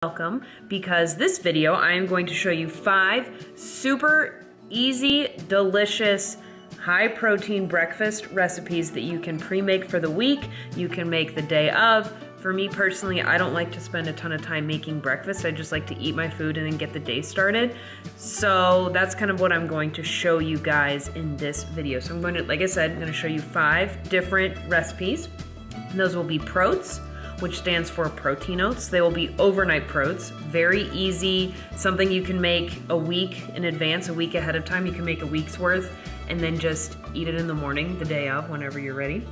Welcome, because this video I am going to show you 5 super easy, delicious, high protein breakfast recipes that you can pre-make for the week, you can make the day of. For me personally, I don't like to spend a ton of time making breakfast. I just like to eat my food and then get the day started. So that's kind of what I'm going to show you guys in this video. So I'm going to, like I said, I'm going to show you 5 different recipes. And those will be Proats, which stands for protein oats. They will be overnight proats, very easy, something you can make a week in advance, a week ahead of time. You can make a week's worth and then just eat it in the morning, the day of, whenever you're ready.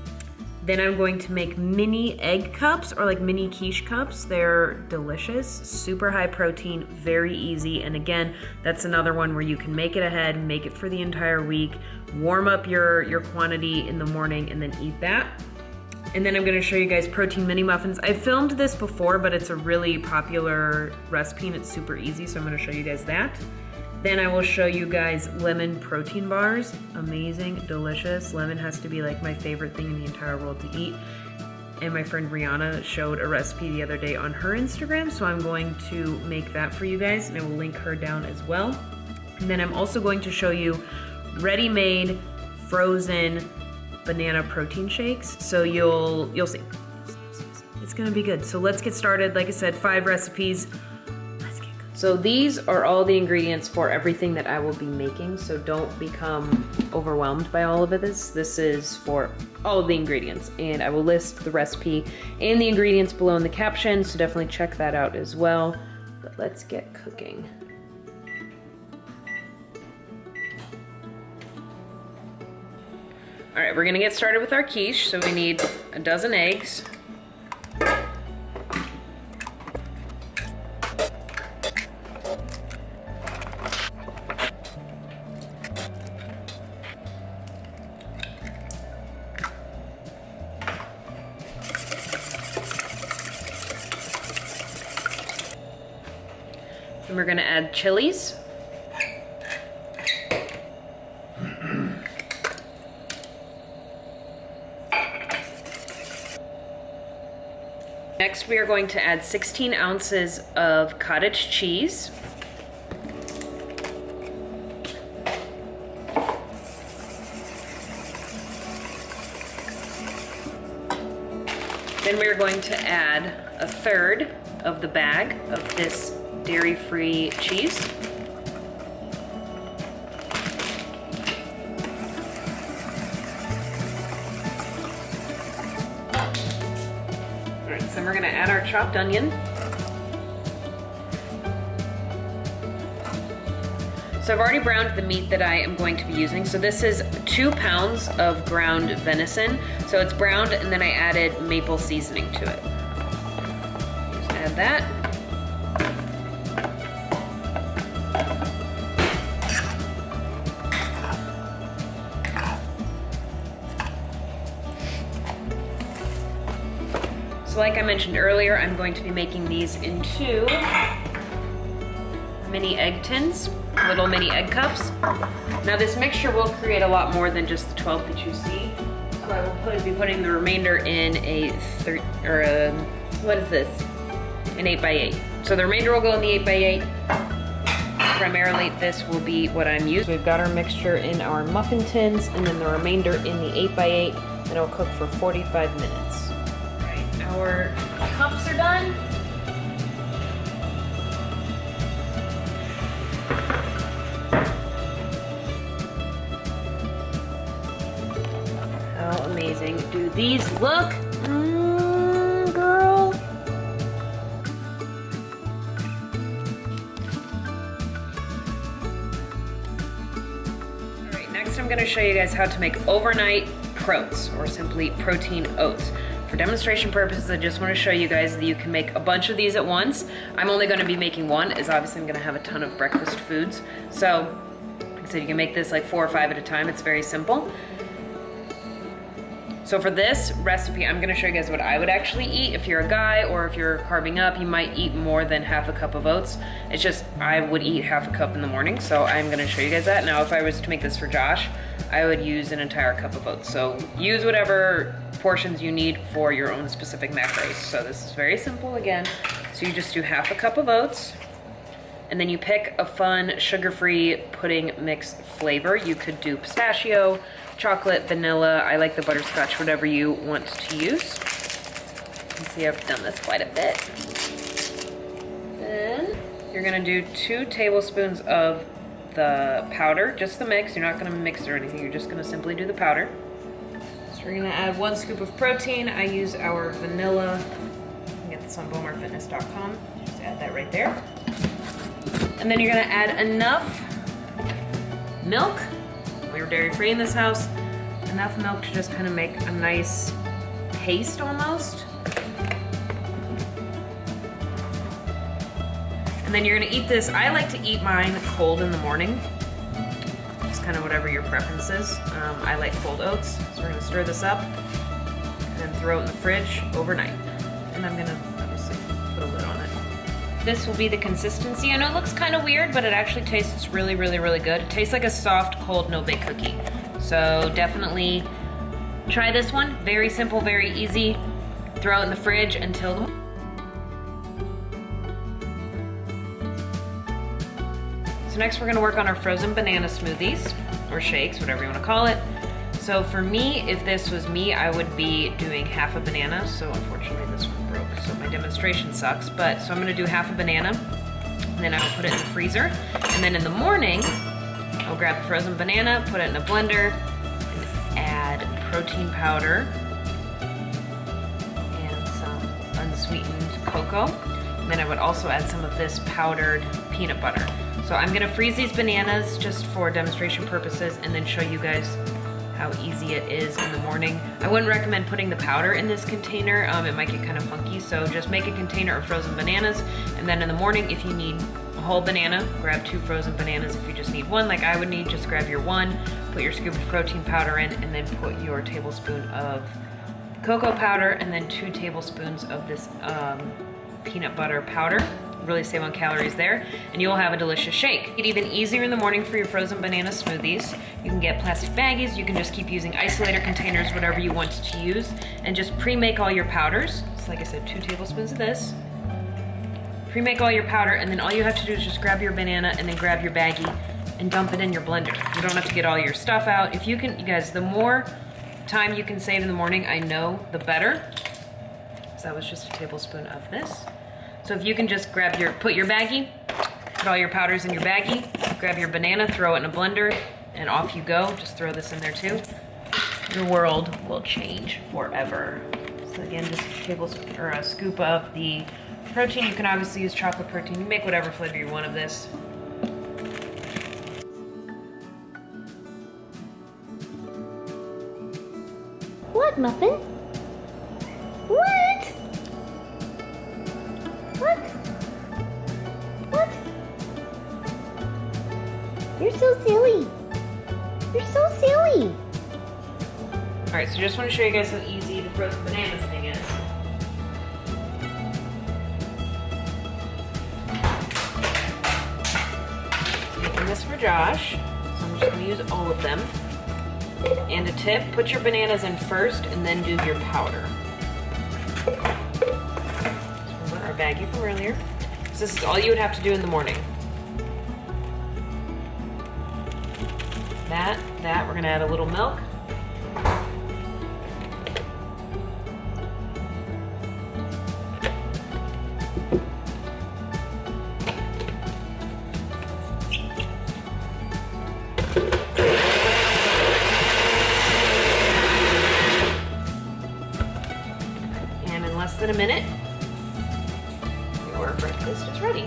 Then I'm going to make mini egg cups, or like mini quiche cups. They're delicious, super high protein, very easy. And again, that's another one where you can make it ahead, make it for the entire week, warm up your quantity in the morning and then eat that. And then I'm gonna show you guys protein mini muffins. I filmed this before, but it's a really popular recipe and it's super easy, so I'm gonna show you guys that. Then I will show you guys lemon protein bars. Amazing, delicious. Lemon has to be like my favorite thing in the entire world to eat. And my friend Rihanna showed a recipe the other day on her Instagram, so I'm going to make that for you guys, and I will link her down as well. And then I'm also going to show you ready-made, frozen, banana protein shakes, so you'll see. It's gonna be good. So let's get started. Like I said, 5 recipes. Let's get going. So these are all the ingredients for everything that I will be making, so don't become overwhelmed by all of this. This is for all of the ingredients, and I will list the recipe and the ingredients below in the caption, so definitely check that out as well. But let's get cooking. All right, we're gonna get started with our quiche. So we need a dozen eggs. And we're gonna add chilies. Next, we are going to add 16 ounces of cottage cheese. Then we are going to add a third of the bag of this dairy-free cheese. Then we're gonna add our chopped onion. So I've already browned the meat that I am going to be using. So this is 2 pounds of ground venison. So it's browned, and then I added maple seasoning to it. Just add that. Like I mentioned earlier, I'm going to be making these into mini egg tins, little mini egg cups. Now this mixture will create a lot more than just the 12 that you see. So I will be putting the remainder in an 8x8. So the remainder will go in the 8x8. Primarily this will be what I'm using. We've got our mixture in our muffin tins, and then the remainder in the 8x8, and it'll cook for 45 minutes. Our cups are done. How amazing do these look? Girl. All right, next I'm going to show you guys how to make overnight proats, or simply protein oats. For demonstration purposes, I just want to show you guys that you can make a bunch of these at once. I'm only going to be making one, as obviously I'm going to have a ton of breakfast foods. So, like I said, you can make this like 4 or 5 at a time. It's very simple. So for this recipe, I'm going to show you guys what I would actually eat. If you're a guy or if you're carving up, you might eat more than half a cup of oats. It's just, I would eat half a cup in the morning, so I'm going to show you guys that. Now, if I was to make this for Josh, I would use an entire cup of oats. So use whatever portions you need for your own specific macros. So this is very simple again. So you just do half a cup of oats, and then you pick a fun sugar-free pudding mix flavor. You could do pistachio, chocolate, vanilla. I like the butterscotch, whatever you want to use. You can see I've done this quite a bit. Then you're gonna do 2 tablespoons of the powder, just the mix. You're not gonna mix it or anything, you're just gonna simply do the powder. So we're gonna add 1 scoop of protein. I use our vanilla. You can get this on BomarFitness.com. Just add that right there. And then you're gonna add enough milk. We're dairy-free in this house. Enough milk to just kind of make a nice paste almost. And then you're gonna eat this. I like to eat mine cold in the morning. Just kind of whatever your preference is. I like cold oats. So we're gonna stir this up and then throw it in the fridge overnight. And I'm gonna obviously put a lid on it. This will be the consistency. I know it looks kind of weird, but it actually tastes really, really, really good. It tastes like a soft, cold, no-bake cookie. So definitely try this one. Very simple, very easy. Throw it in the fridge until the morning. So next we're gonna work on our frozen banana smoothies, or shakes, whatever you wanna call it. So for me, if this was me, I would be doing half a banana. So unfortunately this one broke, so my demonstration sucks. But so I'm gonna do half a banana, and then I will put it in the freezer. And then in the morning, I'll grab the frozen banana, put it in a blender, and add protein powder and some unsweetened cocoa. And then I would also add some of this powdered peanut butter. So I'm gonna freeze these bananas just for demonstration purposes and then show you guys how easy it is in the morning. I wouldn't recommend putting the powder in this container. It might get kind of funky, so just make a container of frozen bananas, and then in the morning, if you need a whole banana, grab 2 frozen bananas. If you just need 1, like I would need, just grab your 1, put your scoop of protein powder in, and then put your tablespoon of cocoa powder, and then 2 tablespoons of this peanut butter powder. Really save on calories there, and you'll have a delicious shake. It's even easier in the morning for your frozen banana smoothies. You can get plastic baggies, you can just keep using isolator containers, whatever you want to use, and just pre-make all your powders. So like I said, 2 tablespoons of this. Pre-make all your powder, and then all you have to do is just grab your banana and then grab your baggie and dump it in your blender. You don't have to get all your stuff out. If you can, you guys, the more time you can save in the morning, I know, the better. So that was just a tablespoon of this. So if you can just put your baggie, put all your powders in your baggie, grab your banana, throw it in a blender, and off you go. Just throw this in there too. Your world will change forever. So again, just a tablespoon or a scoop of the protein. You can obviously use chocolate protein. You make whatever flavor you want of this. What, Muffin? What? What? What? You're so silly. You're so silly. All right, so just want to show you guys how easy the frozen bananas thing is. Making this for Josh, so I'm just going to use all of them. And a tip, put your bananas in first and then do your powder. Our baggie from earlier. So this is all you would have to do in the morning. That, we're gonna add a little milk. And in less than a minute, your breakfast is ready.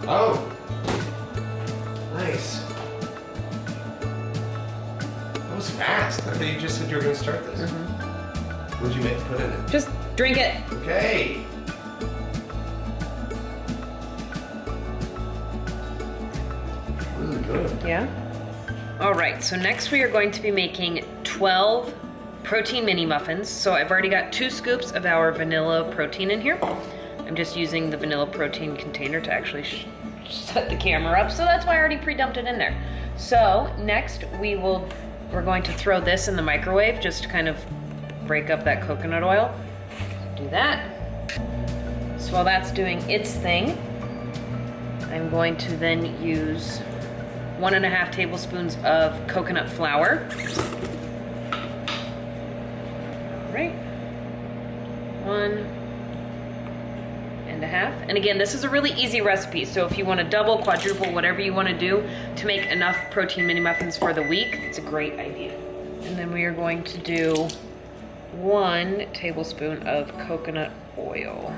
Oh, nice. That was fast. I thought you just said you were going to start this. What'd you put in it? Just drink it. Okay. Really good. Yeah. All right, so next we are going to be making 12 protein mini muffins. So I've already got 2 scoops of our vanilla protein in here. I'm just using the vanilla protein container to actually set the camera up, so that's why I already pre-dumped it in there. So next we're going to throw this in the microwave just to kind of break up that coconut oil. Do that. So while that's doing its thing, I'm going to then use 1.5 tablespoons of coconut flour. All right, 1.5. And again, this is a really easy recipe, so if you want to double, quadruple, whatever you want to do to make enough protein mini muffins for the week, it's a great idea. And then we are going to do 1 tablespoon of coconut oil.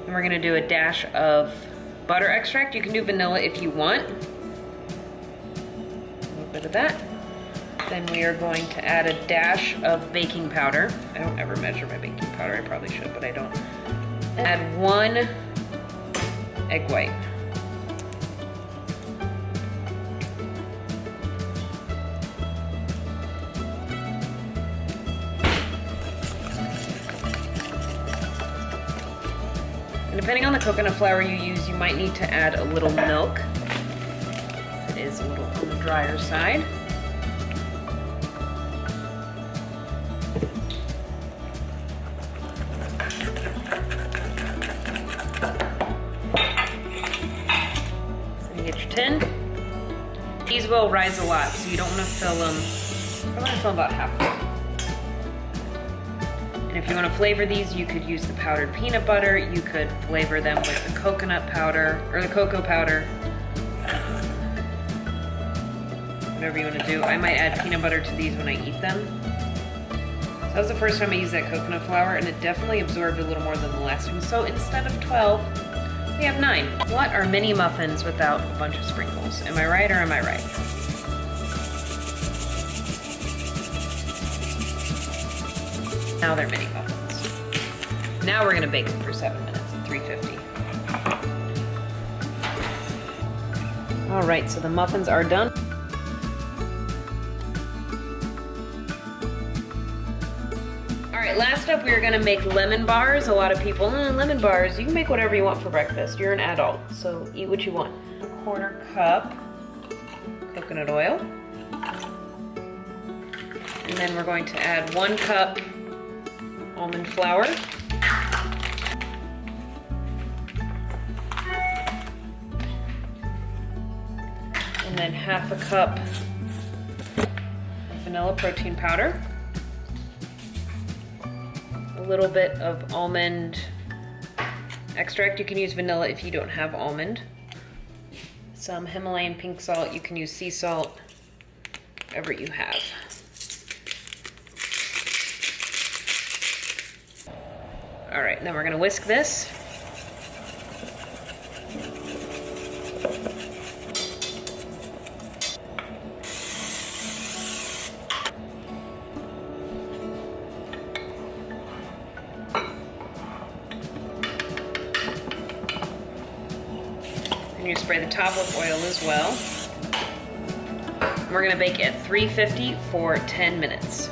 And we're gonna do a dash of butter extract. You can do vanilla if you want. A little bit of that. Then we are going to add a dash of baking powder. I don't ever measure my baking powder. I probably should, but I don't. Add 1 egg white. And depending on the coconut flour you use, you might need to add a little milk. It is a little on the drier side. So you get your tin. These will rise a lot, so you don't want to fill them. I want to fill about half. And if you want to flavor these, you could use the powdered peanut butter. You could flavor them with the coconut powder or the cocoa powder. Whatever you want to do. I might add peanut butter to these when I eat them. So that was the first time I used that coconut flour, and it definitely absorbed a little more than the last one. So instead of 12, we have 9. What are mini muffins without a bunch of sprinkles? Am I right or am I right? Now they're mini muffins. Now we're gonna bake them for 7 minutes at 350. All right, so the muffins are done. All right, last up we are gonna make lemon bars. A lot of people, lemon bars, you can make whatever you want for breakfast. You're an adult, so eat what you want. 1/4 cup coconut oil. And then we're going to add 1 cup almond flour. And then 1/2 cup vanilla protein powder. A little bit of almond extract. You can use vanilla if you don't have almond. Some Himalayan pink salt. You can use sea salt, whatever you have. All right, then we're gonna whisk this. And you spray the top with oil as well. And we're gonna bake at 350 for 10 minutes.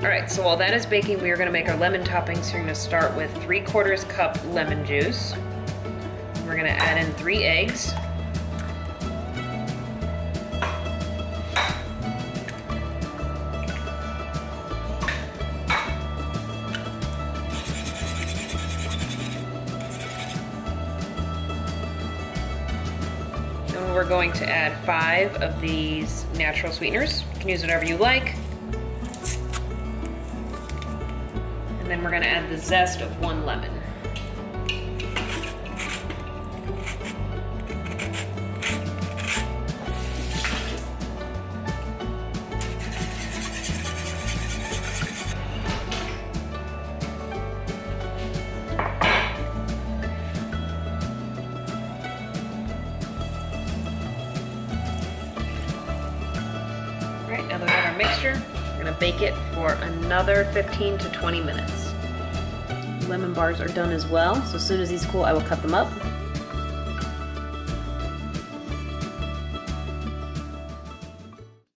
All right, so while that is baking, we are gonna make our lemon toppings. So you're gonna start with 3/4 cup lemon juice. We're gonna add in 3 eggs. Then we're going to add 5 of these natural sweeteners. You can use whatever you like. And then we're gonna add the zest of 1 lemon. All right, now that we have our mixture, we're gonna bake it for another 15 to 20 minutes. Lemon bars are done as well, so as soon as these cool, I will cut them up.